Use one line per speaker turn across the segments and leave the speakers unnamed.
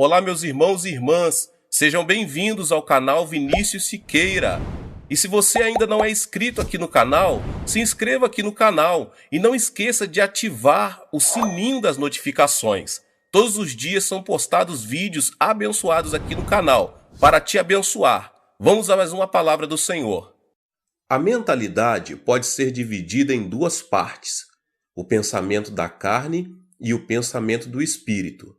Olá, meus irmãos e irmãs, sejam bem-vindos ao canal Vinícius Siqueira. E se você ainda não é inscrito aqui no canal, se inscreva aqui no canal e não esqueça de ativar o sininho das notificações. Todos os dias são postados vídeos abençoados aqui no canal para te abençoar. Vamos a mais uma palavra do Senhor. A mentalidade pode ser dividida em duas partes: o pensamento da carne e o pensamento do espírito.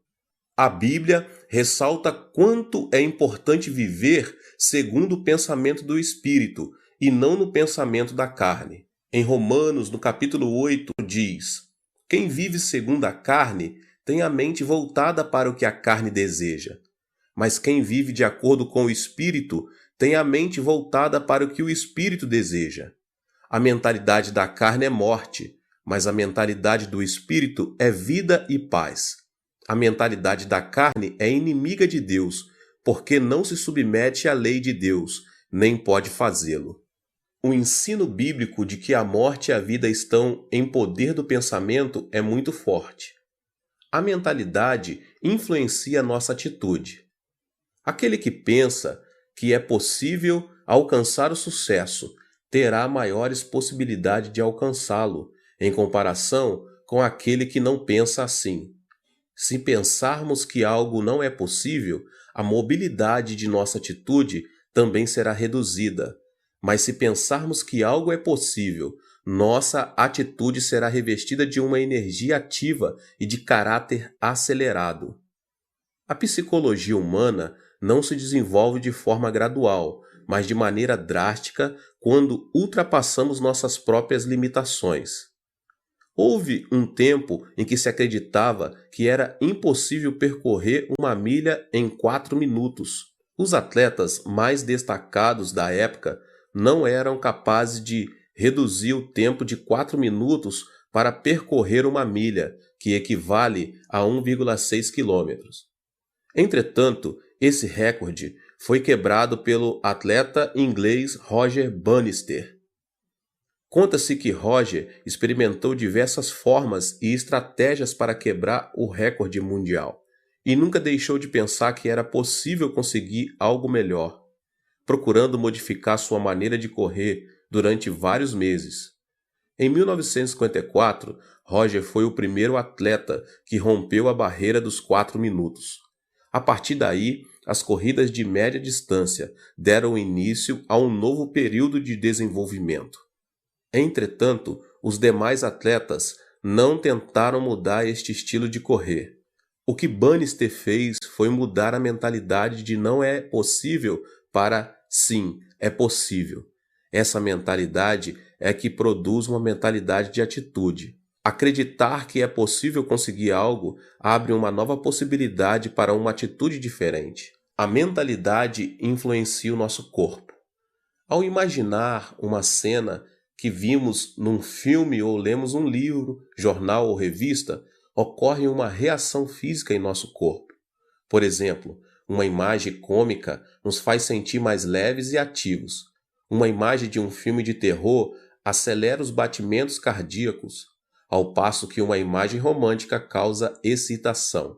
A Bíblia ressalta quanto é importante viver segundo o pensamento do Espírito e não no pensamento da carne. Em Romanos, no capítulo 8, diz: quem vive segundo a carne tem a mente voltada para o que a carne deseja. Mas quem vive de acordo com o Espírito tem a mente voltada para o que o Espírito deseja. A mentalidade da carne é morte, mas a mentalidade do Espírito é vida e paz. A mentalidade da carne é inimiga de Deus, porque não se submete à lei de Deus, nem pode fazê-lo. O ensino bíblico de que a morte e a vida estão em poder do pensamento é muito forte. A mentalidade influencia a nossa atitude. Aquele que pensa que é possível alcançar o sucesso terá maiores possibilidades de alcançá-lo, em comparação com aquele que não pensa assim. Se pensarmos que algo não é possível, a mobilidade de nossa atitude também será reduzida. Mas se pensarmos que algo é possível, nossa atitude será revestida de uma energia ativa e de caráter acelerado. A psicologia humana não se desenvolve de forma gradual, mas de maneira drástica quando ultrapassamos nossas próprias limitações. Houve um tempo em que se acreditava que era impossível percorrer uma milha em 4 minutos. Os atletas mais destacados da época não eram capazes de reduzir o tempo de 4 minutos para percorrer uma milha, que equivale a 1,6 quilômetros. Entretanto, esse recorde foi quebrado pelo atleta inglês Roger Bannister. Conta-se que Roger experimentou diversas formas e estratégias para quebrar o recorde mundial e nunca deixou de pensar que era possível conseguir algo melhor, procurando modificar sua maneira de correr durante vários meses. Em 1954, Roger foi o primeiro atleta que rompeu a barreira dos 4 minutos. A partir daí, as corridas de média distância deram início a um novo período de desenvolvimento. Entretanto, os demais atletas não tentaram mudar este estilo de correr. O que Bannister fez foi mudar a mentalidade de não é possível para sim, é possível. Essa mentalidade é que produz uma mentalidade de atitude. Acreditar que é possível conseguir algo abre uma nova possibilidade para uma atitude diferente. A mentalidade influencia o nosso corpo. Ao imaginar uma cena que vimos num filme ou lemos um livro, jornal ou revista, ocorre uma reação física em nosso corpo. Por exemplo, uma imagem cômica nos faz sentir mais leves e ativos. Uma imagem de um filme de terror acelera os batimentos cardíacos, ao passo que uma imagem romântica causa excitação.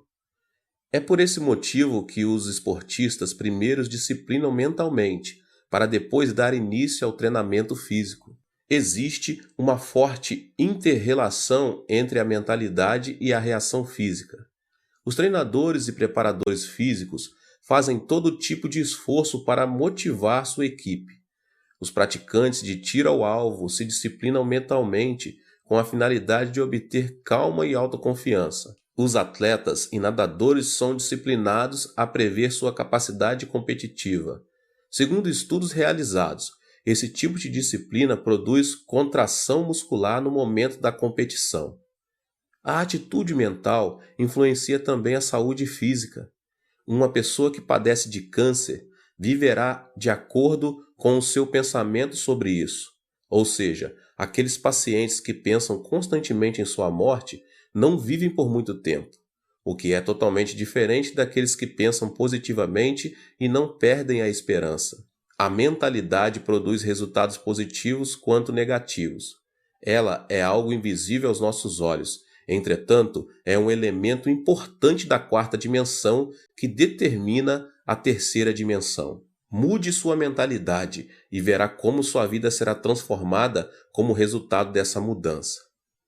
É por esse motivo que os esportistas primeiros disciplinam mentalmente, para depois dar início ao treinamento físico. Existe uma forte inter-relação entre a mentalidade e a reação física. Os treinadores e preparadores físicos fazem todo tipo de esforço para motivar sua equipe. Os praticantes de tiro ao alvo se disciplinam mentalmente com a finalidade de obter calma e autoconfiança. Os atletas e nadadores são disciplinados a prever sua capacidade competitiva. Segundo estudos realizados, esse tipo de disciplina produz contração muscular no momento da competição. A atitude mental influencia também a saúde física. Uma pessoa que padece de câncer viverá de acordo com o seu pensamento sobre isso. Ou seja, aqueles pacientes que pensam constantemente em sua morte não vivem por muito tempo, o que é totalmente diferente daqueles que pensam positivamente e não perdem a esperança. A mentalidade produz resultados positivos quanto negativos. Ela é algo invisível aos nossos olhos, Entretanto, é um elemento importante da quarta dimensão que determina a terceira dimensão. Mude sua mentalidade e verá como sua vida será transformada como resultado dessa mudança.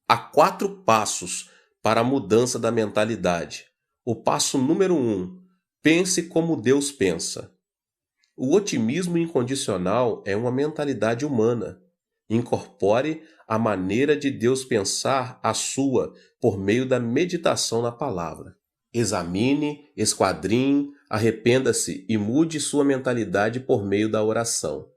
Há 4 passos para a mudança da mentalidade. O passo número 1: pense como Deus pensa. O otimismo incondicional é uma mentalidade humana. Incorpore a maneira de Deus pensar a sua por meio da meditação na palavra. Examine, esquadrinhe, arrependa-se e mude sua mentalidade por meio da oração.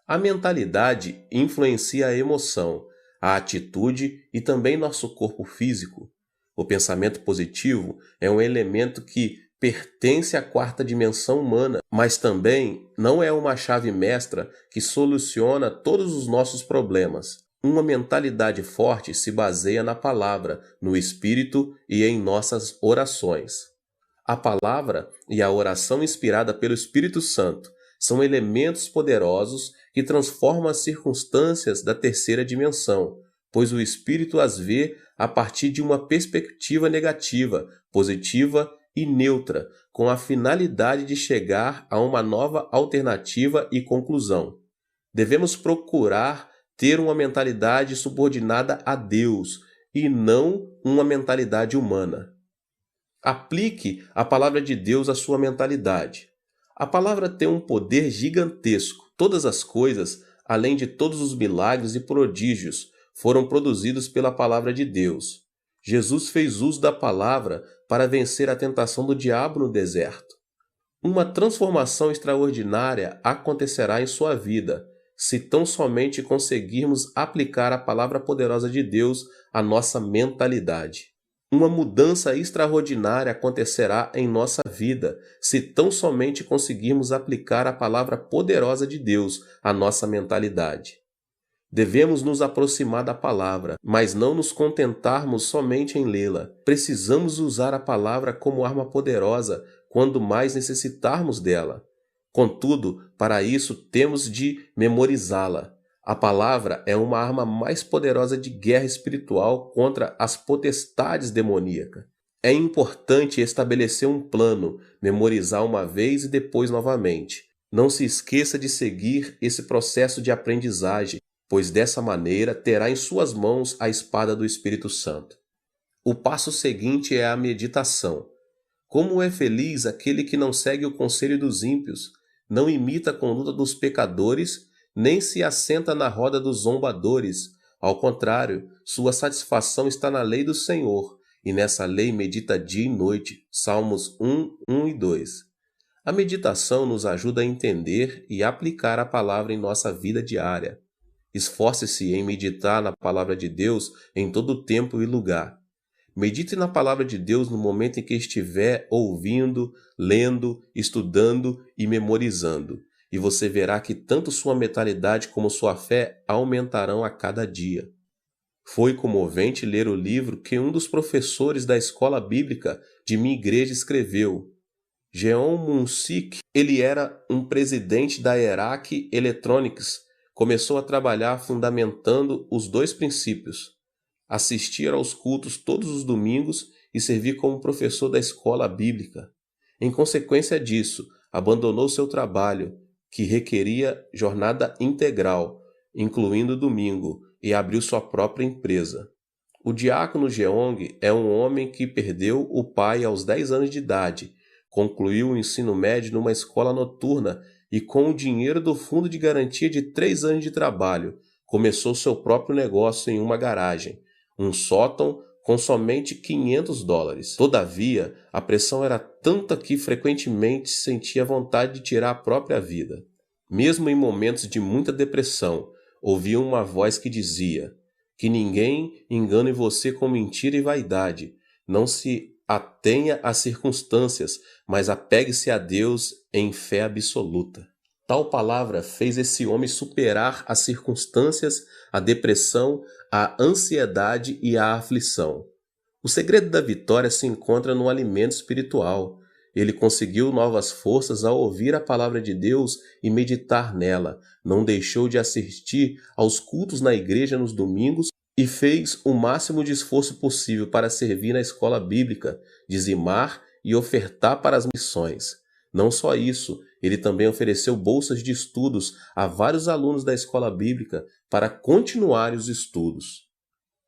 A mentalidade influencia a emoção, a atitude e também nosso corpo físico. O pensamento positivo é um elemento que pertence à quarta dimensão humana, mas também não é uma chave mestra que soluciona todos os nossos problemas. Uma mentalidade forte se baseia na palavra, no espírito e em nossas orações. A palavra e a oração inspirada pelo Espírito Santo são elementos poderosos que transformam as circunstâncias da terceira dimensão, pois o Espírito as vê a partir de uma perspectiva negativa, positiva e neutra, com a finalidade de chegar a uma nova alternativa e conclusão. Devemos procurar ter uma mentalidade subordinada a Deus e não uma mentalidade humana. Aplique a palavra de Deus à sua mentalidade. A palavra tem um poder gigantesco. Todas as coisas, além de todos os milagres e prodígios, foram produzidos pela palavra de Deus. Jesus fez uso da palavra para vencer a tentação do diabo no deserto. Uma transformação extraordinária acontecerá em sua vida, se tão somente conseguirmos aplicar a palavra poderosa de Deus à nossa mentalidade. Uma mudança extraordinária acontecerá em nossa vida, se tão somente conseguirmos aplicar a palavra poderosa de Deus à nossa mentalidade. Devemos nos aproximar da palavra, mas não nos contentarmos somente em lê-la. Precisamos usar a palavra como arma poderosa quando mais necessitarmos dela. Contudo, para isso temos de memorizá-la. A palavra é uma arma mais poderosa de guerra espiritual contra as potestades demoníacas. É importante estabelecer um plano, memorizar uma vez e depois novamente. Não se esqueça de seguir esse processo de aprendizagem, pois dessa maneira terá em suas mãos a espada do Espírito Santo. O passo seguinte é a meditação. Como é feliz aquele que não segue o conselho dos ímpios, não imita a conduta dos pecadores, nem se assenta na roda dos zombadores. Ao contrário, sua satisfação está na lei do Senhor, e nessa lei medita dia e noite. Salmos 1, 1 e 2. A meditação nos ajuda a entender e aplicar a palavra em nossa vida diária. Esforce-se em meditar na palavra de Deus em todo tempo e lugar. Medite na palavra de Deus no momento em que estiver ouvindo, lendo, estudando e memorizando, e você verá que tanto sua mentalidade como sua fé aumentarão a cada dia. Foi comovente ler o livro que um dos professores da escola bíblica de minha igreja escreveu. Jeon Moon-sik, ele era um presidente da Erac Electronics, começou a trabalhar fundamentando os 2 princípios: assistir aos cultos todos os domingos e servir como professor da escola bíblica. Em consequência disso, abandonou seu trabalho, que requeria jornada integral, incluindo domingo, e abriu sua própria empresa. O diácono Jeong é um homem que perdeu o pai aos 10 anos de idade, concluiu o ensino médio numa escola noturna e, com o dinheiro do fundo de garantia de 3 anos de trabalho, começou seu próprio negócio em uma garagem, um sótão com somente $500. Todavia, a pressão era tanta que frequentemente sentia vontade de tirar a própria vida. Mesmo em momentos de muita depressão, ouvia uma voz que dizia: que ninguém engane você com mentira e vaidade. Não se atenha às circunstâncias, mas apegue-se a Deus em fé absoluta. Tal palavra fez esse homem superar as circunstâncias, a depressão, a ansiedade e a aflição. O segredo da vitória se encontra no alimento espiritual. Ele conseguiu novas forças ao ouvir a palavra de Deus e meditar nela. Não deixou de assistir aos cultos na igreja nos domingos e fez o máximo de esforço possível para servir na escola bíblica, dizimar e ofertar para as missões. Não só isso, ele também ofereceu bolsas de estudos a vários alunos da escola bíblica para continuarem os estudos.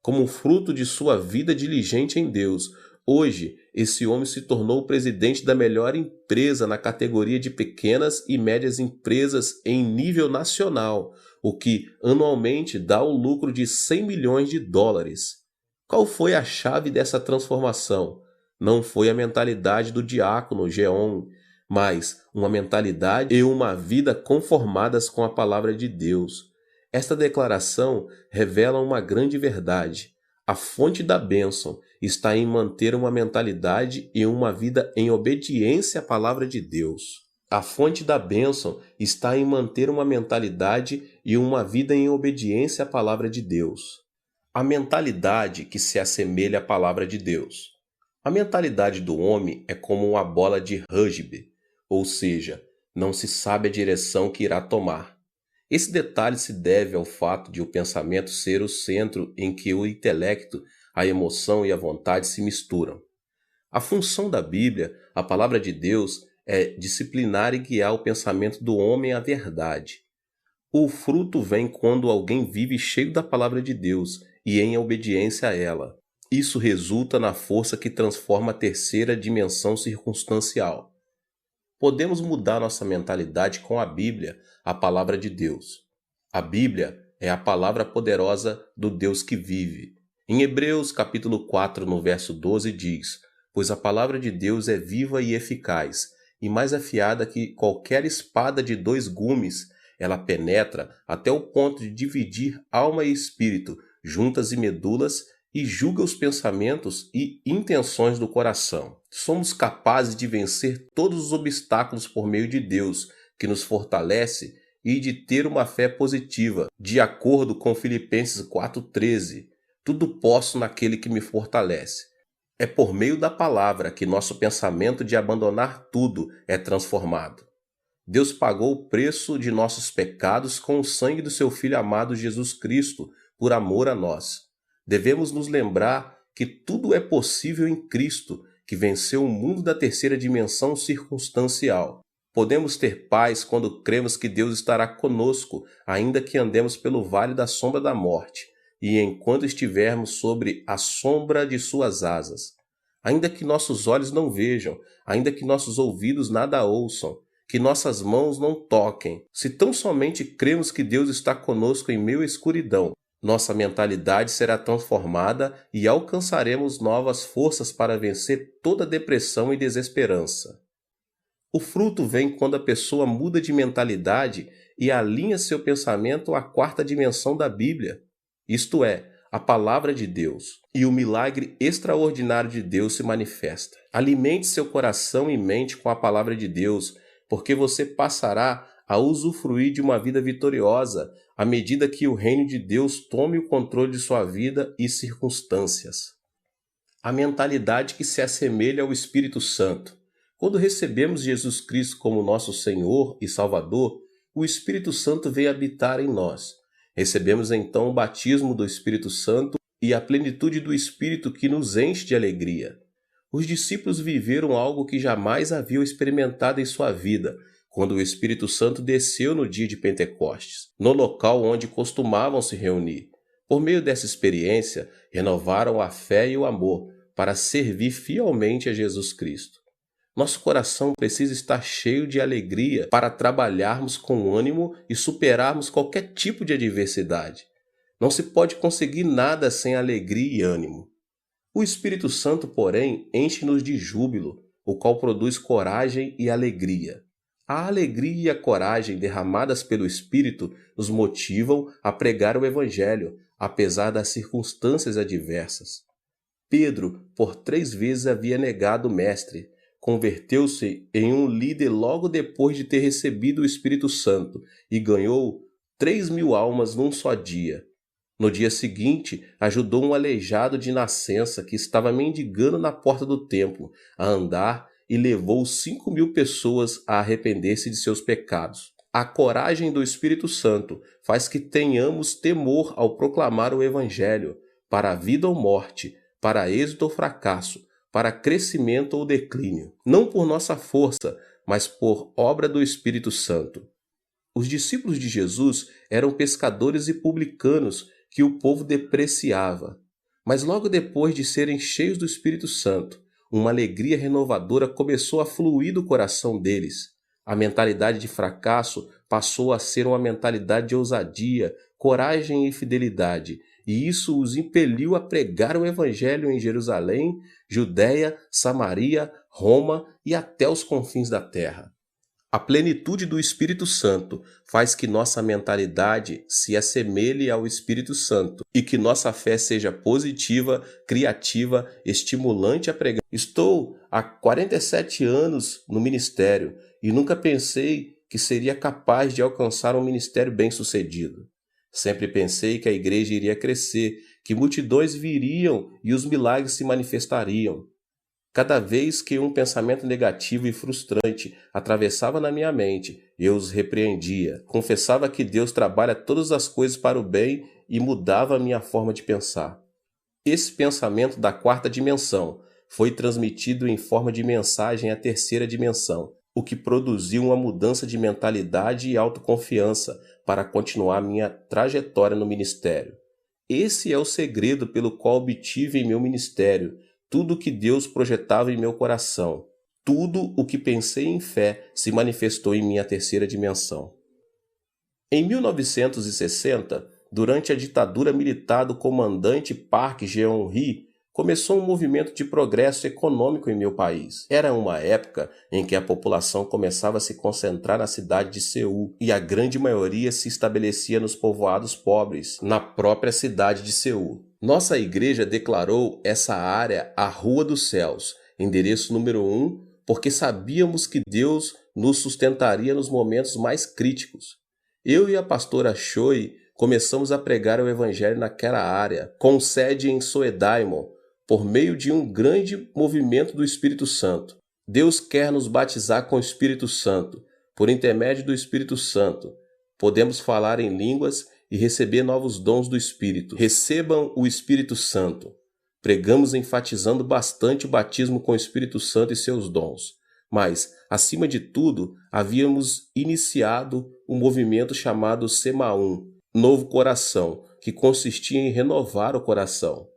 Como fruto de sua vida diligente em Deus, hoje esse homem se tornou o presidente da melhor empresa na categoria de pequenas e médias empresas em nível nacional, o que anualmente dá um lucro de 100 milhões de dólares. Qual foi a chave dessa transformação? Não foi a mentalidade do diácono Geon, mas uma mentalidade e uma vida conformadas com a palavra de Deus. Esta declaração revela uma grande verdade. A fonte da bênção está em manter uma mentalidade e uma vida em obediência à palavra de Deus. A fonte da bênção está em manter uma mentalidade e uma vida em obediência à palavra de Deus. A mentalidade que se assemelha à palavra de Deus. A mentalidade do homem é como uma bola de rugby, ou seja, não se sabe a direção que irá tomar. Esse detalhe se deve ao fato de o pensamento ser o centro em que o intelecto, a emoção e a vontade se misturam. A função da Bíblia, a palavra de Deus, é disciplinar e guiar o pensamento do homem à verdade. O fruto vem quando alguém vive cheio da palavra de Deus e em obediência a ela. Isso resulta na força que transforma a terceira dimensão circunstancial. Podemos mudar nossa mentalidade com a Bíblia, a palavra de Deus. A Bíblia é a palavra poderosa do Deus que vive. Em Hebreus capítulo 4, no verso 12 diz: "Pois a palavra de Deus é viva e eficaz, e mais afiada que qualquer espada de 2 gumes. Ela penetra até o ponto de dividir alma e espírito, juntas e medulas, e julga os pensamentos e intenções do coração." Somos capazes de vencer todos os obstáculos por meio de Deus, que nos fortalece, e de ter uma fé positiva, de acordo com Filipenses 4,13. Tudo posso naquele que me fortalece. É por meio da palavra que nosso pensamento de abandonar tudo é transformado. Deus pagou o preço de nossos pecados com o sangue do seu Filho amado Jesus Cristo, por amor a nós. Devemos nos lembrar que tudo é possível em Cristo, que venceu o mundo da terceira dimensão circunstancial. Podemos ter paz quando cremos que Deus estará conosco, ainda que andemos pelo vale da sombra da morte, e enquanto estivermos sobre a sombra de suas asas. Ainda que nossos olhos não vejam, ainda que nossos ouvidos nada ouçam, que nossas mãos não toquem, se tão somente cremos que Deus está conosco em meio à escuridão, nossa mentalidade será transformada e alcançaremos novas forças para vencer toda depressão e desesperança. O fruto vem quando a pessoa muda de mentalidade e alinha seu pensamento à quarta dimensão da Bíblia, isto é, a palavra de Deus, e o milagre extraordinário de Deus se manifesta. Alimente seu coração e mente com a palavra de Deus, porque você passará a usufruir de uma vida vitoriosa à medida que o reino de Deus tome o controle de sua vida e circunstâncias. A mentalidade que se assemelha ao Espírito Santo. Quando recebemos Jesus Cristo como nosso Senhor e Salvador, o Espírito Santo vem habitar em nós. Recebemos então o batismo do Espírito Santo e a plenitude do Espírito que nos enche de alegria. Os discípulos viveram algo que jamais haviam experimentado em sua vida, quando o Espírito Santo desceu no dia de Pentecostes, no local onde costumavam se reunir. Por meio dessa experiência, renovaram a fé e o amor para servir fielmente a Jesus Cristo. Nosso coração precisa estar cheio de alegria para trabalharmos com ânimo e superarmos qualquer tipo de adversidade. Não se pode conseguir nada sem alegria e ânimo. O Espírito Santo, porém, enche-nos de júbilo, o qual produz coragem e alegria. A alegria e a coragem derramadas pelo Espírito nos motivam a pregar o Evangelho, apesar das circunstâncias adversas. Pedro, por 3 vezes, havia negado o Mestre. Converteu-se em um líder logo depois de ter recebido o Espírito Santo e ganhou 3.000 almas num só dia. No dia seguinte, ajudou um aleijado de nascença que estava mendigando na porta do templo a andar e levou 5.000 pessoas a arrepender-se de seus pecados. A coragem do Espírito Santo faz que tenhamos temor ao proclamar o Evangelho. para a vida ou morte, para êxito ou fracasso, para crescimento ou declínio, não por nossa força, mas por obra do Espírito Santo. Os discípulos de Jesus eram pescadores e publicanos que o povo depreciava. Mas logo depois de serem cheios do Espírito Santo, uma alegria renovadora começou a fluir do coração deles. A mentalidade de fracasso passou a ser uma mentalidade de ousadia, coragem e fidelidade, e isso os impeliu a pregar o Evangelho em Jerusalém, Judéia, Samaria, Roma e até os confins da terra. A plenitude do Espírito Santo faz que nossa mentalidade se assemelhe ao Espírito Santo e que nossa fé seja positiva, criativa, estimulante a pregar. Estou há 47 anos no ministério e nunca pensei que seria capaz de alcançar um ministério bem-sucedido. Sempre pensei que a igreja iria crescer, que multidões viriam e os milagres se manifestariam. Cada vez que um pensamento negativo e frustrante atravessava na minha mente, eu os repreendia. Confessava que Deus trabalha todas as coisas para o bem e mudava a minha forma de pensar. Esse pensamento da quarta dimensão foi transmitido em forma de mensagem à terceira dimensão, o que produziu uma mudança de mentalidade e autoconfiança para continuar minha trajetória no ministério. Esse é o segredo pelo qual obtive em meu ministério tudo o que Deus projetava em meu coração. Tudo o que pensei em fé se manifestou em minha terceira dimensão. Em 1960, durante a ditadura militar do comandante Park Geun-hye, começou um movimento de progresso econômico em meu país. Era uma época em que a população começava a se concentrar na cidade de Seul e a grande maioria se estabelecia nos povoados pobres, na própria cidade de Seul. Nossa igreja declarou essa área a Rua dos Céus, endereço número 1, porque sabíamos que Deus nos sustentaria nos momentos mais críticos. Eu e a pastora Choi começamos a pregar o evangelho naquela área, com sede em Soedaimon, por meio de um grande movimento do Espírito Santo. Deus quer nos batizar com o Espírito Santo. Por intermédio do Espírito Santo, podemos falar em línguas e receber novos dons do Espírito. Recebam o Espírito Santo. Pregamos enfatizando bastante o batismo com o Espírito Santo e seus dons. Mas, acima de tudo, havíamos iniciado um movimento chamado Semaum, Novo Coração, que consistia em renovar o coração.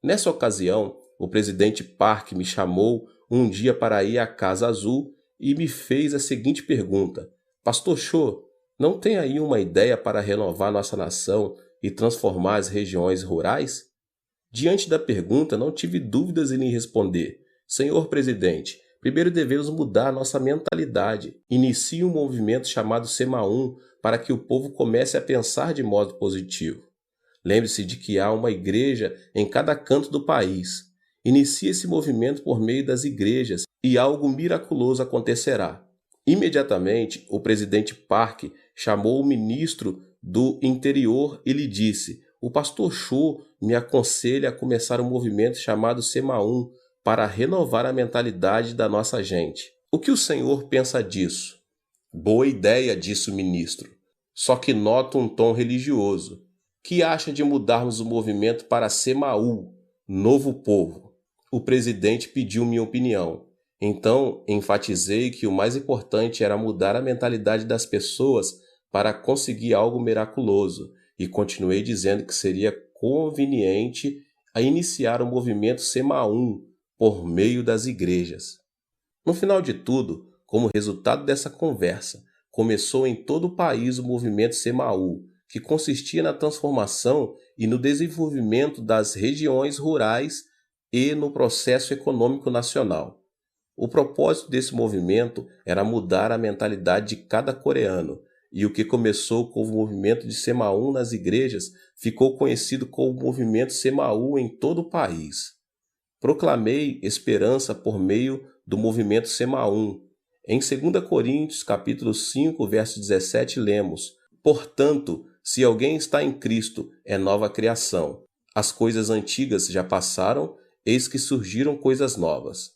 Nessa ocasião, o presidente Park me chamou um dia para ir à Casa Azul e me fez a seguinte pergunta: Pastor Cho, não tem aí uma ideia para renovar nossa nação e transformar as regiões rurais? Diante da pergunta, não tive dúvidas em lhe responder: Senhor presidente, primeiro devemos mudar nossa mentalidade. Inicie um movimento chamado Semaum para que o povo comece a pensar de modo positivo. Lembre-se de que há uma igreja em cada canto do país. Inicie esse movimento por meio das igrejas e algo miraculoso acontecerá. Imediatamente, o presidente Park chamou o ministro do Interior e lhe disse: o pastor Cho me aconselha a começar um movimento chamado Semaum para renovar a mentalidade da nossa gente. O que o senhor pensa disso? Boa ideia, disse o ministro. Só que noto um tom religioso. Que acha de mudarmos o movimento para Semaú, Novo Povo? O presidente pediu minha opinião. Então, enfatizei que o mais importante era mudar a mentalidade das pessoas para conseguir algo miraculoso e continuei dizendo que seria conveniente a iniciar o movimento Semaum por meio das igrejas. No final de tudo, como resultado dessa conversa, começou em todo o país o movimento Semaú, que consistia na transformação e no desenvolvimento das regiões rurais e no processo econômico nacional. O propósito desse movimento era mudar a mentalidade de cada coreano, e o que começou com o movimento de Semaum nas igrejas ficou conhecido como o movimento Semaú em todo o país. Proclamei esperança por meio do movimento Semaum. Em 2 Coríntios, capítulo 5, verso 17, lemos: Portanto, se alguém está em Cristo, é nova criação. As coisas antigas já passaram, eis que surgiram coisas novas.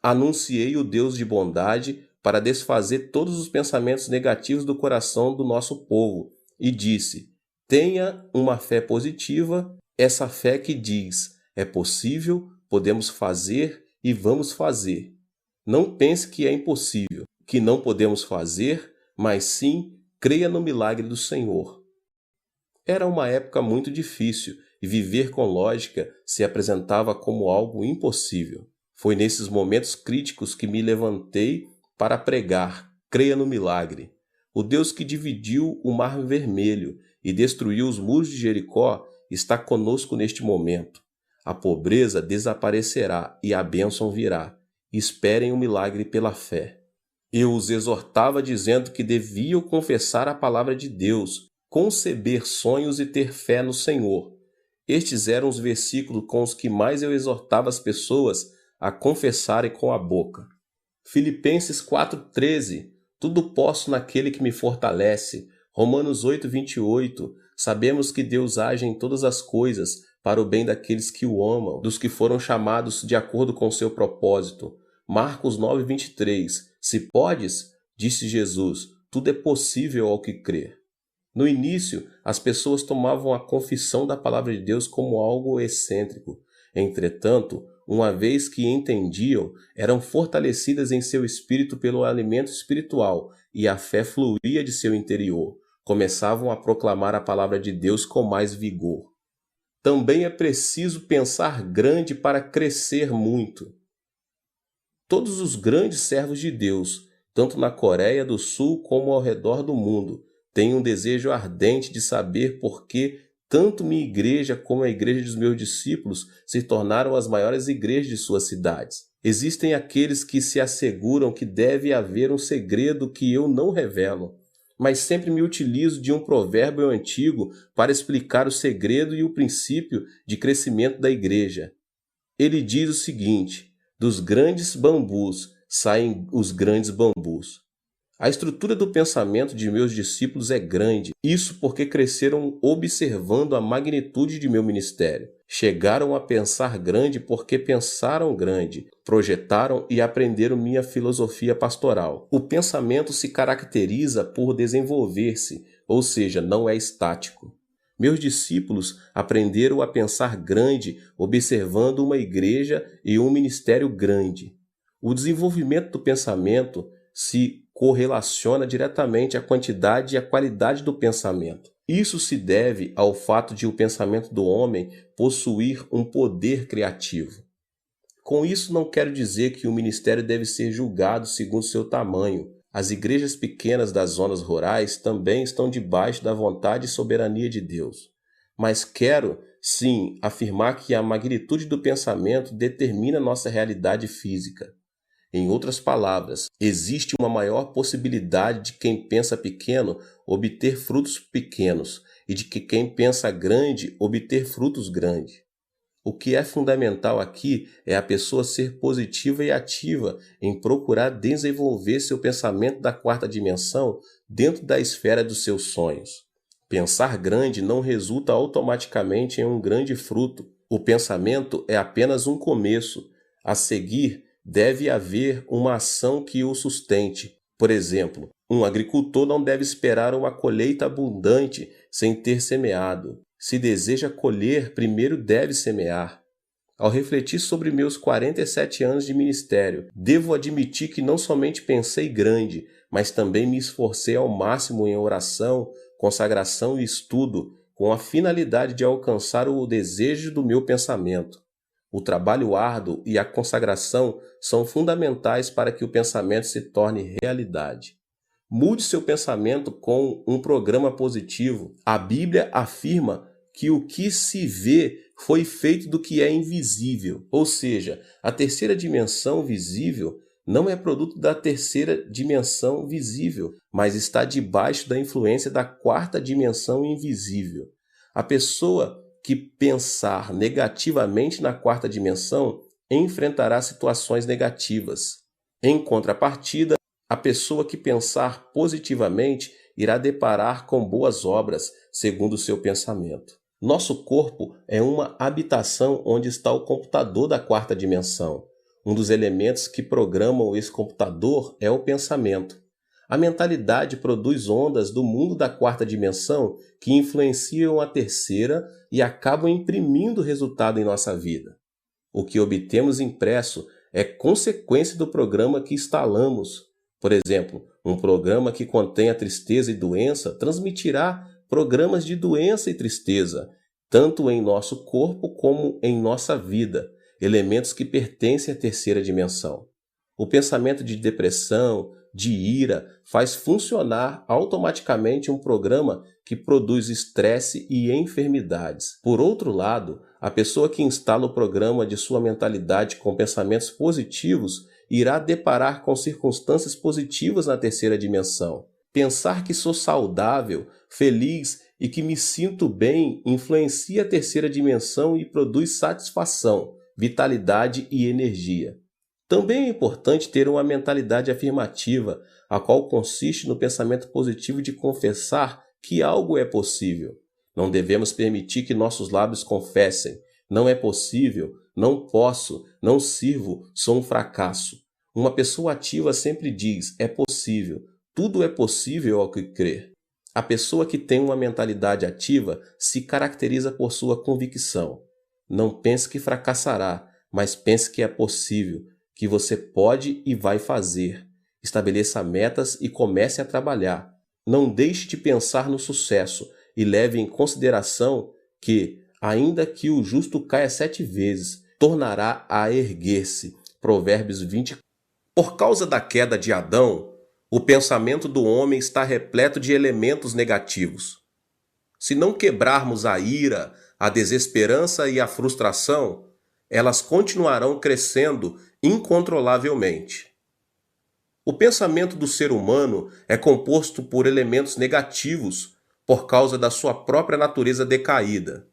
Anunciei o Deus de bondade para desfazer todos os pensamentos negativos do coração do nosso povo e disse: tenha uma fé positiva Essa fé que diz: é possível, podemos fazer e vamos fazer. Não pense que é impossível, que não podemos fazer, mas sim creia no milagre do Senhor. Era uma época muito difícil e viver com lógica se apresentava como algo impossível. Foi nesses momentos críticos que me levantei para pregar: creia no milagre. O Deus que dividiu o Mar Vermelho e destruiu os muros de Jericó está conosco neste momento. A pobreza desaparecerá e a bênção virá. Esperem o milagre pela fé. Eu os exortava dizendo que deviam confessar a palavra de Deus, conceber sonhos e ter fé no Senhor. Estes eram os versículos com os que mais eu exortava as pessoas a confessarem com a boca. Filipenses 4,13. Tudo posso naquele que me fortalece. Romanos 8,28. Sabemos que Deus age em todas as coisas para o bem daqueles que o amam, dos que foram chamados de acordo com o seu propósito. Marcos 9,23. Se podes, disse Jesus, tudo é possível ao que crer. No início, as pessoas tomavam a confissão da palavra de Deus como algo excêntrico. Entretanto, uma vez que entendiam, eram fortalecidas em seu espírito pelo alimento espiritual e a fé fluía de seu interior. Começavam a proclamar a palavra de Deus com mais vigor. Também é preciso pensar grande para crescer muito. Todos os grandes servos de Deus, tanto na Coreia do Sul como ao redor do mundo, têm um desejo ardente de saber por que tanto minha igreja como a igreja dos meus discípulos se tornaram as maiores igrejas de suas cidades. Existem aqueles que se asseguram que deve haver um segredo que eu não revelo, mas sempre me utilizo de um provérbio antigo para explicar o segredo e o princípio de crescimento da igreja. Ele diz o seguinte: dos grandes bambus saem os grandes bambus. A estrutura do pensamento de meus discípulos é grande, isso porque cresceram observando a magnitude de meu ministério. Chegaram a pensar grande porque pensaram grande, projetaram e aprenderam minha filosofia pastoral. O pensamento se caracteriza por desenvolver-se, ou seja, não é estático. Meus discípulos aprenderam a pensar grande observando uma igreja e um ministério grande. O desenvolvimento do pensamento se correlaciona diretamente à quantidade e à qualidade do pensamento. Isso se deve ao fato de o pensamento do homem possuir um poder criativo. Com isso, não quero dizer que o ministério deve ser julgado segundo seu tamanho. As igrejas pequenas das zonas rurais também estão debaixo da vontade e soberania de Deus. Mas quero, sim, afirmar que a magnitude do pensamento determina nossa realidade física. Em outras palavras, existe uma maior possibilidade de quem pensa pequeno obter frutos pequenos e de que quem pensa grande obter frutos grandes. O que é fundamental aqui é a pessoa ser positiva e ativa em procurar desenvolver seu pensamento da quarta dimensão dentro da esfera dos seus sonhos. Pensar grande não resulta automaticamente em um grande fruto. O pensamento é apenas um começo. A seguir, deve haver uma ação que o sustente. Por exemplo, um agricultor não deve esperar uma colheita abundante sem ter semeado. Se deseja colher, primeiro deve semear. Ao refletir sobre meus 47 anos de ministério, devo admitir que não somente pensei grande, mas também me esforcei ao máximo em oração, consagração e estudo, com a finalidade de alcançar o desejo do meu pensamento. O trabalho árduo e a consagração são fundamentais para que o pensamento se torne realidade. Mude seu pensamento com um programa positivo. A Bíblia afirma que o que se vê foi feito do que é invisível. Ou seja, a terceira dimensão visível não é produto da terceira dimensão visível, mas está debaixo da influência da quarta dimensão invisível. A pessoa que pensar negativamente na quarta dimensão enfrentará situações negativas. Em contrapartida, a pessoa que pensar positivamente irá deparar com boas obras, segundo o seu pensamento. Nosso corpo é uma habitação onde está o computador da quarta dimensão. Um dos elementos que programam esse computador é o pensamento. A mentalidade produz ondas do mundo da quarta dimensão que influenciam a terceira e acabam imprimindo resultado em nossa vida. O que obtemos impresso é consequência do programa que instalamos. Por exemplo, um programa que contém a tristeza e doença transmitirá programas de doença e tristeza, tanto em nosso corpo como em nossa vida, elementos que pertencem à terceira dimensão. O pensamento de depressão, de ira, faz funcionar automaticamente um programa que produz estresse e enfermidades. Por outro lado, a pessoa que instala o programa de sua mentalidade com pensamentos positivos irá deparar com circunstâncias positivas na terceira dimensão. Pensar que sou saudável, feliz e que me sinto bem influencia a terceira dimensão e produz satisfação, vitalidade e energia. Também é importante ter uma mentalidade afirmativa, a qual consiste no pensamento positivo de confessar que algo é possível. Não devemos permitir que nossos lábios confessem: não é possível, não posso, não sirvo, sou um fracasso. Uma pessoa ativa sempre diz: é possível, tudo é possível ao que crer. A pessoa que tem uma mentalidade ativa se caracteriza por sua convicção. Não pense que fracassará, mas pense que é possível, que você pode e vai fazer. Estabeleça metas e comece a trabalhar. Não deixe de pensar no sucesso e leve em consideração que, ainda que o justo caia 7 vezes, tornará a erguer-se. Provérbios 20. Por causa da queda de Adão, o pensamento do homem está repleto de elementos negativos. Se não quebrarmos a ira, a desesperança e a frustração, elas continuarão crescendo incontrolavelmente. O pensamento do ser humano é composto por elementos negativos por causa da sua própria natureza decaída.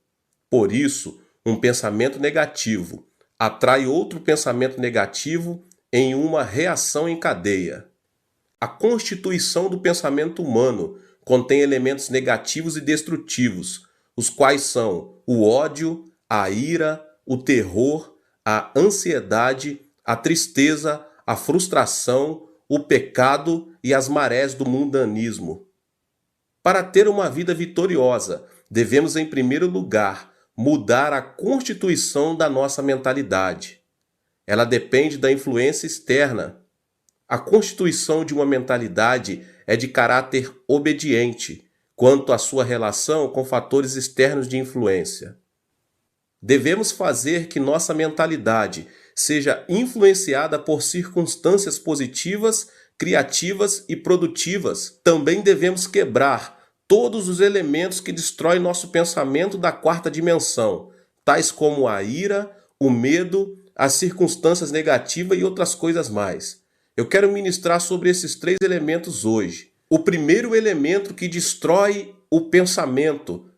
Por isso, um pensamento negativo atrai outro pensamento negativo em uma reação em cadeia. A constituição do pensamento humano contém elementos negativos e destrutivos, os quais são o ódio, a ira, o terror, a ansiedade, a tristeza, a frustração, o pecado e as marés do mundanismo. Para ter uma vida vitoriosa, devemos, em primeiro lugar, mudar a constituição da nossa mentalidade. Ela depende da influência externa. A constituição de uma mentalidade é de caráter obediente quanto à sua relação com fatores externos de influência. Devemos fazer que nossa mentalidade seja influenciada por circunstâncias positivas, criativas e produtivas. Também devemos quebrar todos os elementos que destroem nosso pensamento da quarta dimensão, tais como a ira, o medo, as circunstâncias negativas e outras coisas mais. Eu quero ministrar sobre esses 3 elementos hoje. O primeiro elemento que destrói o pensamento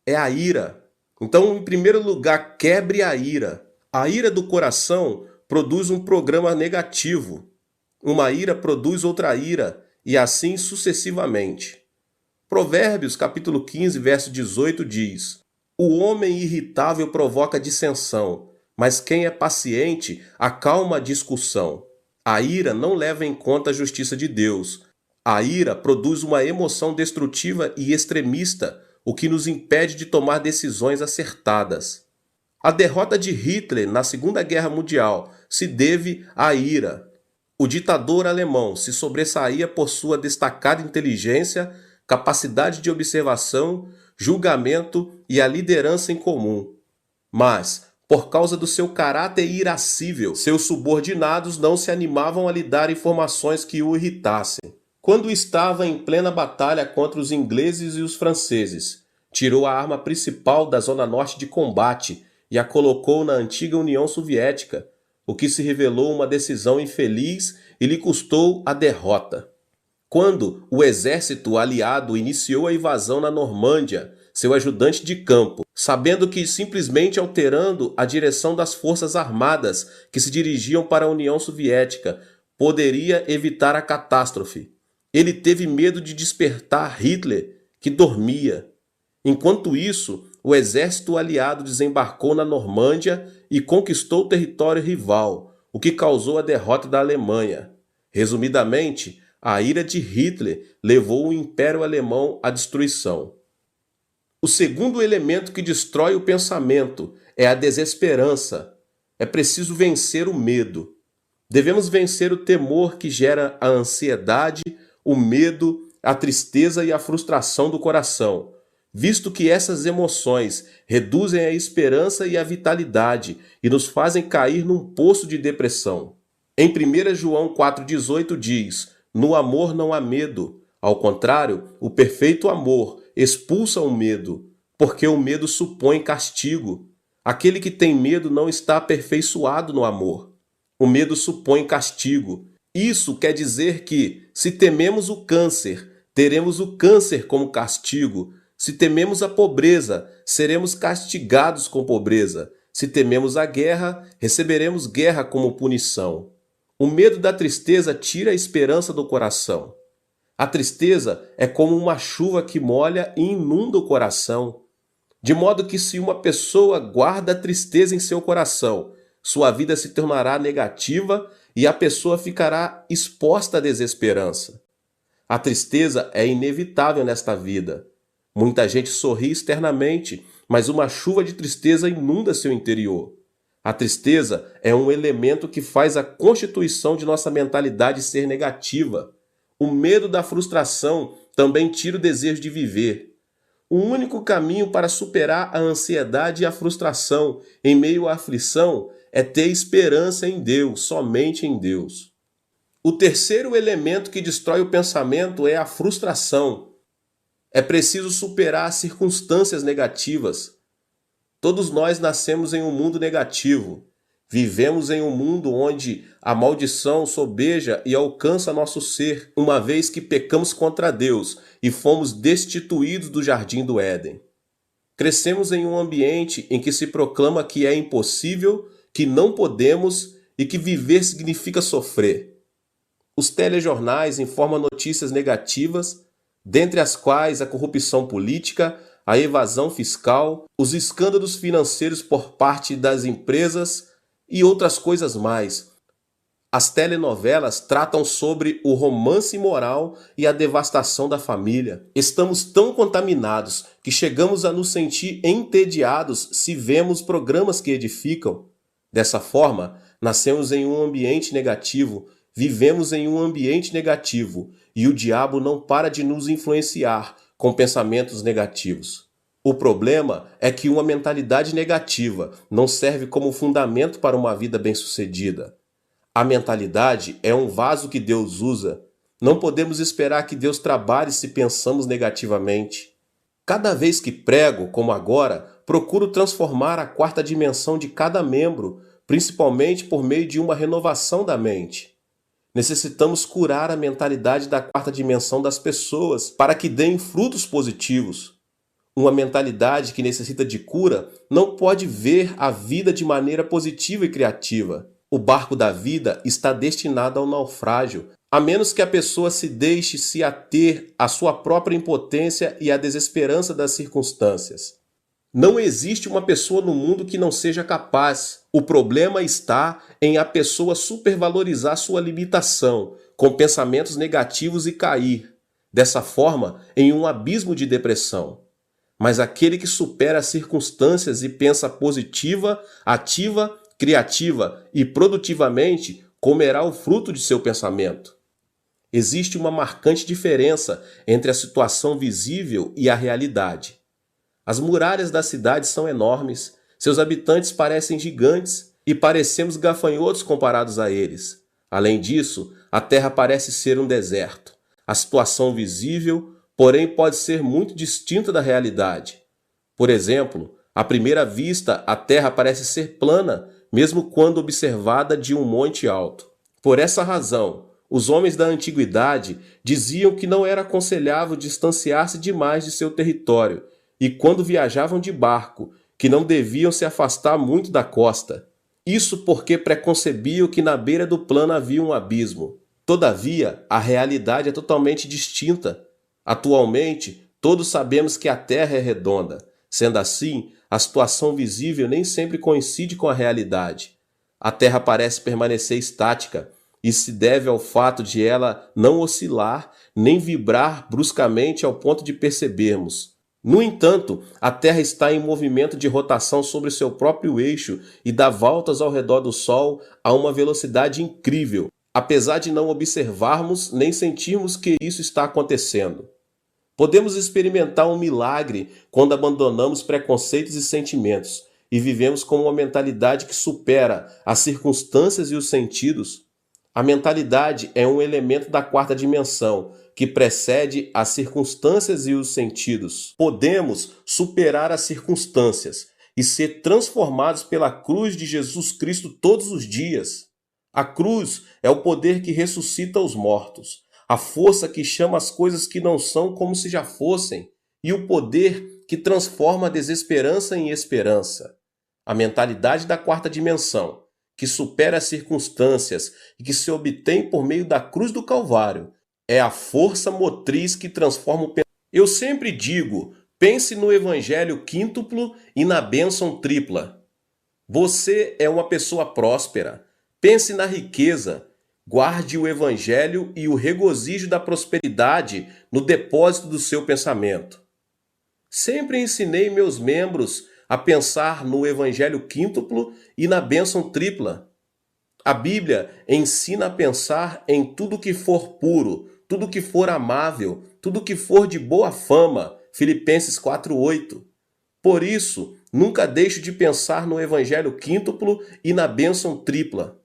é a ira. Então, em primeiro lugar, quebre a ira. A ira do coração produz um programa negativo. Uma ira produz outra ira, e assim sucessivamente. Provérbios, capítulo 15, verso 18 diz: o homem irritável provoca dissensão, mas quem é paciente acalma a discussão. A ira não leva em conta a justiça de Deus. A ira produz uma emoção destrutiva e extremista, o que nos impede de tomar decisões acertadas. A derrota de Hitler na Segunda Guerra Mundial se deve à ira. O ditador alemão se sobressaía por sua destacada inteligência, capacidade de observação, julgamento e a liderança em comum. Mas, por causa do seu caráter irascível, seus subordinados não se animavam a lhe dar informações que o irritassem. Quando estava em plena batalha contra os ingleses e os franceses, tirou a arma principal da zona norte de combate e a colocou na antiga União Soviética, o que se revelou uma decisão infeliz e lhe custou a derrota. Quando o exército aliado iniciou a invasão na Normândia, seu ajudante de campo, sabendo que simplesmente alterando a direção das forças armadas que se dirigiam para a União Soviética poderia evitar a catástrofe, ele teve medo de despertar Hitler, que dormia. Enquanto isso, o exército aliado desembarcou na Normândia e conquistou o território rival, o que causou a derrota da Alemanha. Resumidamente, a ira de Hitler levou o Império Alemão à destruição. O segundo elemento que destrói o pensamento é a desesperança. É preciso vencer o medo. Devemos vencer o temor que gera a ansiedade, o medo, a tristeza e a frustração do coração, visto que essas emoções reduzem a esperança e a vitalidade e nos fazem cair num poço de depressão. Em 1 João 4,18 diz: "No amor não há medo. Ao contrário, o perfeito amor expulsa o medo, porque o medo supõe castigo. Aquele que tem medo não está aperfeiçoado no amor. O medo supõe castigo." Isso quer dizer que, se tememos o câncer, teremos o câncer como castigo. Se tememos a pobreza, seremos castigados com pobreza. Se tememos a guerra, receberemos guerra como punição. O medo da tristeza tira a esperança do coração. A tristeza é como uma chuva que molha e inunda o coração. De modo que, se uma pessoa guarda a tristeza em seu coração, sua vida se tornará negativa e a pessoa ficará exposta à desesperança. A tristeza é inevitável nesta vida. Muita gente sorri externamente, mas uma chuva de tristeza inunda seu interior. A tristeza é um elemento que faz a constituição de nossa mentalidade ser negativa. O medo da frustração também tira o desejo de viver. O único caminho para superar a ansiedade e a frustração em meio à aflição é ter esperança em Deus, somente em Deus. O terceiro elemento que destrói o pensamento é a frustração. É preciso superar as circunstâncias negativas. Todos nós nascemos em um mundo negativo. Vivemos em um mundo onde a maldição sobeja e alcança nosso ser, uma vez que pecamos contra Deus e fomos destituídos do jardim do Éden. Crescemos em um ambiente em que se proclama que é impossível, que não podemos e que viver significa sofrer. Os telejornais informam notícias negativas, dentre as quais a corrupção política, a evasão fiscal, os escândalos financeiros por parte das empresas e outras coisas mais. As telenovelas tratam sobre o romance imoral e a devastação da família. Estamos tão contaminados que chegamos a nos sentir entediados se vemos programas que edificam. Dessa forma, nascemos em um ambiente negativo, vivemos em um ambiente negativo e o diabo não para de nos influenciar com pensamentos negativos. O problema é que uma mentalidade negativa não serve como fundamento para uma vida bem-sucedida. A mentalidade é um vaso que Deus usa. Não podemos esperar que Deus trabalhe se pensamos negativamente. Cada vez que prego, como agora, procuro transformar a quarta dimensão de cada membro, principalmente por meio de uma renovação da mente. Necessitamos curar a mentalidade da quarta dimensão das pessoas para que deem frutos positivos. Uma mentalidade que necessita de cura não pode ver a vida de maneira positiva e criativa. O barco da vida está destinado ao naufrágio, a menos que a pessoa se deixe se ater à sua própria impotência e à desesperança das circunstâncias. Não existe uma pessoa no mundo que não seja capaz. O problema está em a pessoa supervalorizar sua limitação, com pensamentos negativos e cair, dessa forma, em um abismo de depressão. Mas aquele que supera as circunstâncias e pensa positiva, ativa, criativa e produtivamente, comerá o fruto de seu pensamento. Existe uma marcante diferença entre a situação visível e a realidade. As muralhas da cidade são enormes, seus habitantes parecem gigantes e parecemos gafanhotos comparados a eles. Além disso, a terra parece ser um deserto. A situação visível, porém, pode ser muito distinta da realidade. Por exemplo, à primeira vista, a terra parece ser plana, mesmo quando observada de um monte alto. Por essa razão, os homens da antiguidade diziam que não era aconselhável distanciar-se demais de seu território, e quando viajavam de barco, que não deviam se afastar muito da costa. Isso porque preconcebiam que na beira do plano havia um abismo. Todavia, a realidade é totalmente distinta. Atualmente, todos sabemos que a Terra é redonda. Sendo assim, a situação visível nem sempre coincide com a realidade. A Terra parece permanecer estática, Isso se deve ao fato de ela não oscilar nem vibrar bruscamente ao ponto de percebermos. No entanto, a Terra está em movimento de rotação sobre seu próprio eixo e dá voltas ao redor do Sol a uma velocidade incrível, apesar de não observarmos nem sentirmos que isso está acontecendo. Podemos experimentar um milagre quando abandonamos preconceitos e sentimentos e vivemos com uma mentalidade que supera as circunstâncias e os sentidos. A mentalidade é um elemento da quarta dimensão que precede as circunstâncias e os sentidos. Podemos superar as circunstâncias e ser transformados pela cruz de Jesus Cristo todos os dias. A cruz é o poder que ressuscita os mortos, a força que chama as coisas que não são como se já fossem, e o poder que transforma a desesperança em esperança. A mentalidade da quarta dimensão, que supera as circunstâncias e que se obtém por meio da cruz do Calvário, é a força motriz que transforma o pensamento. Eu sempre digo, pense no evangelho quíntuplo e na bênção tripla. Você é uma pessoa próspera. Pense na riqueza. Guarde o evangelho e o regozijo da prosperidade no depósito do seu pensamento. Sempre ensinei meus membros a pensar no evangelho quíntuplo e na bênção tripla. A Bíblia ensina a pensar em tudo que for puro, tudo que for amável, tudo que for de boa fama. Filipenses 4:8. Por isso, nunca deixo de pensar no evangelho quíntuplo e na bênção tripla.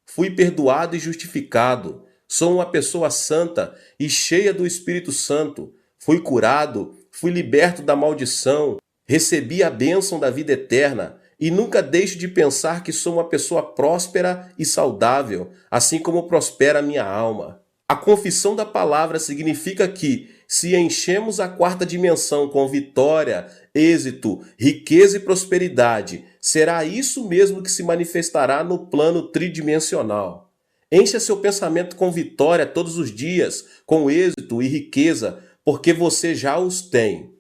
Fui perdoado e justificado. Sou uma pessoa santa e cheia do Espírito Santo. Fui curado, fui liberto da maldição, recebi a bênção da vida eterna e nunca deixo de pensar que sou uma pessoa próspera e saudável, assim como prospera a minha alma. A confissão da palavra significa que, se enchemos a quarta dimensão com vitória, êxito, riqueza e prosperidade, será isso mesmo que se manifestará no plano tridimensional. Encha seu pensamento com vitória todos os dias, com êxito e riqueza, porque você já os tem.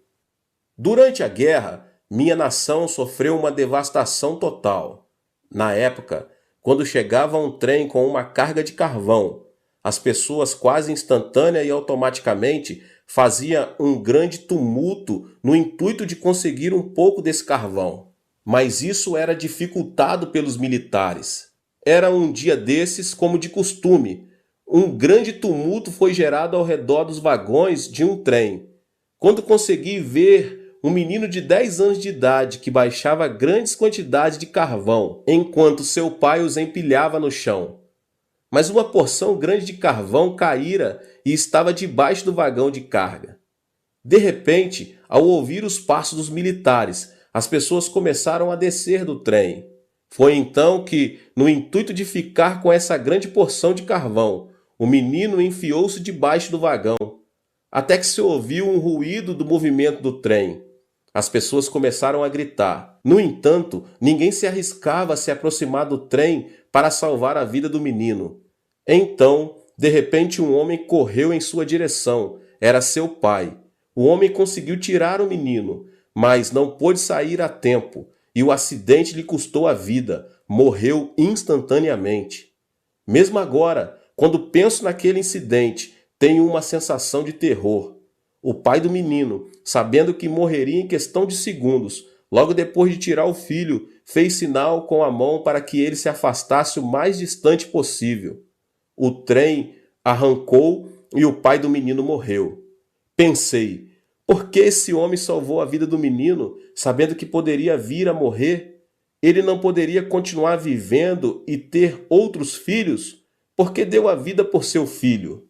Durante a guerra, minha nação sofreu uma devastação total. Na época, quando chegava um trem com uma carga de carvão, as pessoas quase instantânea e automaticamente faziam um grande tumulto no intuito de conseguir um pouco desse carvão. Mas isso era dificultado pelos militares. Era um dia desses, como de costume. Um grande tumulto foi gerado ao redor dos vagões de um trem. Quando consegui ver um menino de 10 anos de idade que baixava grandes quantidades de carvão, enquanto seu pai os empilhava no chão. Mas uma porção grande de carvão caíra e estava debaixo do vagão de carga. De repente, ao ouvir os passos dos militares, as pessoas começaram a descer do trem. Foi então que, no intuito de ficar com essa grande porção de carvão, o menino enfiou-se debaixo do vagão, até que se ouviu um ruído do movimento do trem. As pessoas começaram a gritar. No entanto, ninguém se arriscava a se aproximar do trem para salvar a vida do menino. Então, de repente, um homem correu em sua direção. Era seu pai. O homem conseguiu tirar o menino, mas não pôde sair a tempo, e o acidente lhe custou a vida. Morreu instantaneamente. Mesmo agora, quando penso naquele incidente, tenho uma sensação de terror. O pai do menino, sabendo que morreria em questão de segundos, logo depois de tirar o filho, fez sinal com a mão para que ele se afastasse o mais distante possível. O trem arrancou e o pai do menino morreu. Pensei, por que esse homem salvou a vida do menino, sabendo que poderia vir a morrer? Ele não poderia continuar vivendo e ter outros filhos? Porque deu a vida por seu filho.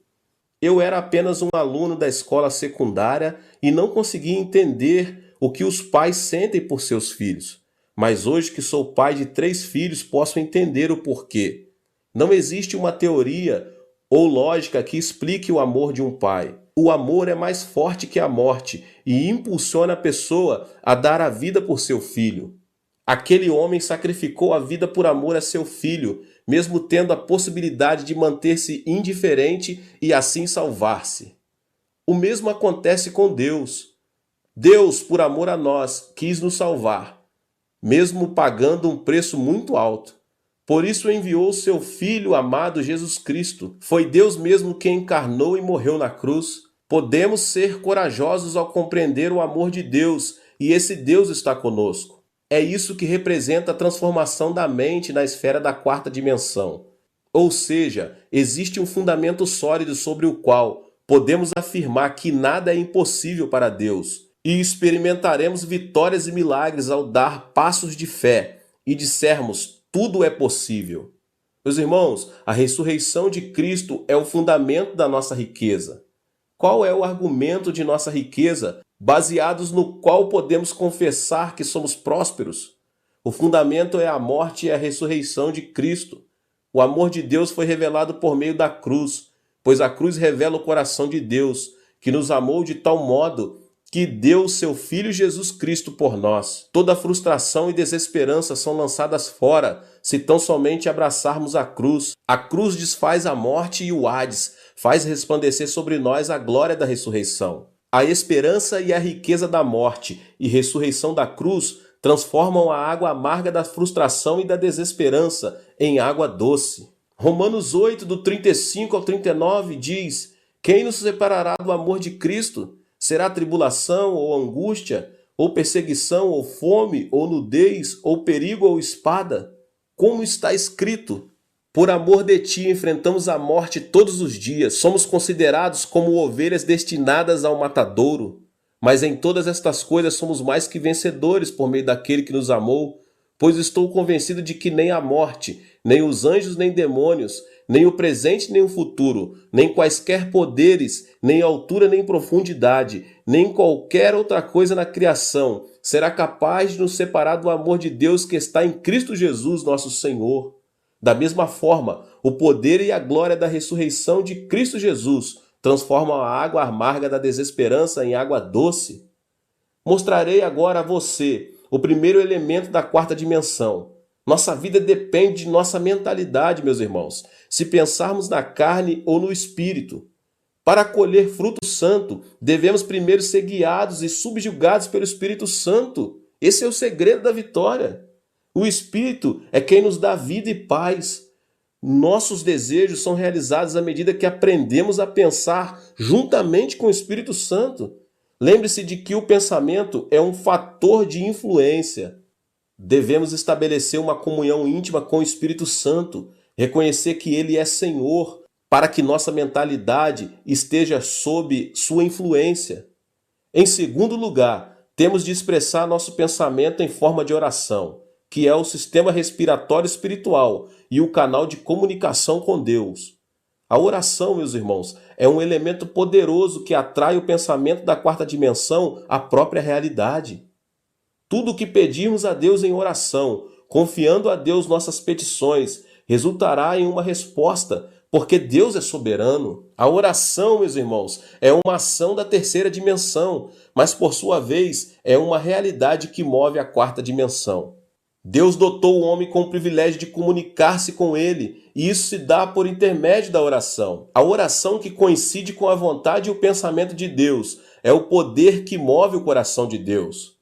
Eu era apenas um aluno da escola secundária e não conseguia entender o que os pais sentem por seus filhos. Mas hoje que sou pai de 3 filhos, posso entender o porquê. Não existe uma teoria ou lógica que explique o amor de um pai. O amor é mais forte que a morte e impulsiona a pessoa a dar a vida por seu filho. Aquele homem sacrificou a vida por amor a seu filho, mesmo tendo a possibilidade de manter-se indiferente e assim salvar-se. O mesmo acontece com Deus. Deus, por amor a nós, quis nos salvar, mesmo pagando um preço muito alto. Por isso enviou seu Filho amado Jesus Cristo. Foi Deus mesmo quem encarnou e morreu na cruz. Podemos ser corajosos ao compreender o amor de Deus, e esse Deus está conosco. É isso que representa a transformação da mente na esfera da quarta dimensão. Ou seja, existe um fundamento sólido sobre o qual podemos afirmar que nada é impossível para Deus, e experimentaremos vitórias e milagres ao dar passos de fé e dissermos: tudo é possível. Meus irmãos, a ressurreição de Cristo é o fundamento da nossa riqueza. Qual é o argumento de nossa riqueza, baseados no qual podemos confessar que somos prósperos? O fundamento é a morte e a ressurreição de Cristo. O amor de Deus foi revelado por meio da cruz, pois a cruz revela o coração de Deus, que nos amou de tal modo que deu seu Filho Jesus Cristo por nós. Toda frustração e desesperança são lançadas fora, se tão somente abraçarmos a cruz. A cruz desfaz a morte e o Hades, faz resplandecer sobre nós a glória da ressurreição. A esperança e a riqueza da morte e ressurreição da cruz transformam a água amarga da frustração e da desesperança em água doce. Romanos 8, do 35 ao 39 diz: quem nos separará do amor de Cristo? Será tribulação ou angústia, ou perseguição, ou fome, ou nudez, ou perigo, ou espada? Como está escrito: por amor de ti enfrentamos a morte todos os dias, somos considerados como ovelhas destinadas ao matadouro. Mas em todas estas coisas somos mais que vencedores por meio daquele que nos amou, pois estou convencido de que nem a morte, nem os anjos, nem demônios, nem o presente, nem o futuro, nem quaisquer poderes, nem altura, nem profundidade, nem qualquer outra coisa na criação será capaz de nos separar do amor de Deus que está em Cristo Jesus, nosso Senhor. Da mesma forma, o poder e a glória da ressurreição de Cristo Jesus transformam a água amarga da desesperança em água doce. Mostrarei agora a você o primeiro elemento da quarta dimensão. Nossa vida depende de nossa mentalidade, meus irmãos, se pensarmos na carne ou no espírito. Para colher fruto santo, devemos primeiro ser guiados e subjugados pelo Espírito Santo. Esse é o segredo da vitória. O Espírito é quem nos dá vida e paz. Nossos desejos são realizados à medida que aprendemos a pensar juntamente com o Espírito Santo. Lembre-se de que o pensamento é um fator de influência. Devemos estabelecer uma comunhão íntima com o Espírito Santo, reconhecer que Ele é Senhor, para que nossa mentalidade esteja sob sua influência. Em segundo lugar, temos de expressar nosso pensamento em forma de oração, que é o sistema respiratório espiritual e o canal de comunicação com Deus. A oração, meus irmãos, é um elemento poderoso que atrai o pensamento da quarta dimensão à própria realidade. Tudo o que pedirmos a Deus em oração, confiando a Deus nossas petições, resultará em uma resposta, porque Deus é soberano. A oração, meus irmãos, é uma ação da terceira dimensão, mas por sua vez é uma realidade que move a quarta dimensão. Deus dotou o homem com o privilégio de comunicar-se com ele, e isso se dá por intermédio da oração. A oração que coincide com a vontade e o pensamento de Deus é o poder que move o coração de Deus.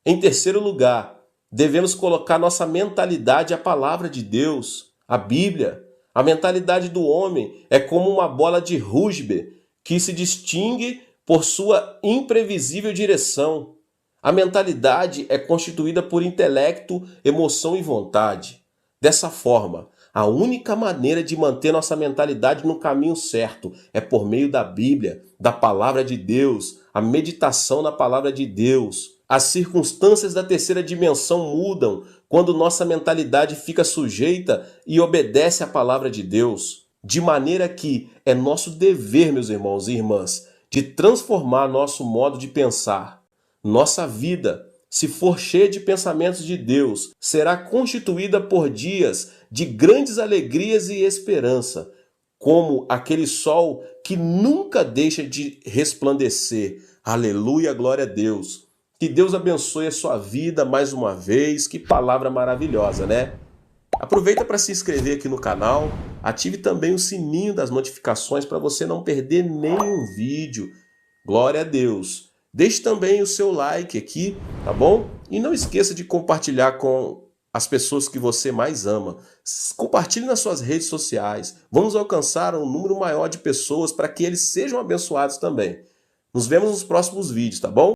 Em terceiro lugar, devemos colocar nossa mentalidade à palavra de Deus, a Bíblia. A mentalidade do homem é como uma bola de rugby que se distingue por sua imprevisível direção. A mentalidade é constituída por intelecto, emoção e vontade. Dessa forma, a única maneira de manter nossa mentalidade no caminho certo é por meio da Bíblia, da Palavra de Deus, a meditação na Palavra de Deus. As circunstâncias da terceira dimensão mudam quando nossa mentalidade fica sujeita e obedece à Palavra de Deus. De maneira que é nosso dever, meus irmãos e irmãs, de transformar nosso modo de pensar. Nossa vida, se for cheia de pensamentos de Deus, será constituída por dias de grandes alegrias e esperança, como aquele sol que nunca deixa de resplandecer. Aleluia, glória a Deus. Que Deus abençoe a sua vida mais uma vez. Que palavra maravilhosa, né? Aproveita para se inscrever aqui no canal, ative também o sininho das notificações para você não perder nenhum vídeo. Glória a Deus. Deixe também o seu like aqui, tá bom? E não esqueça de compartilhar com as pessoas que você mais ama. Compartilhe nas suas redes sociais. Vamos alcançar um número maior de pessoas para que eles sejam abençoados também. Nos vemos nos próximos vídeos, tá bom?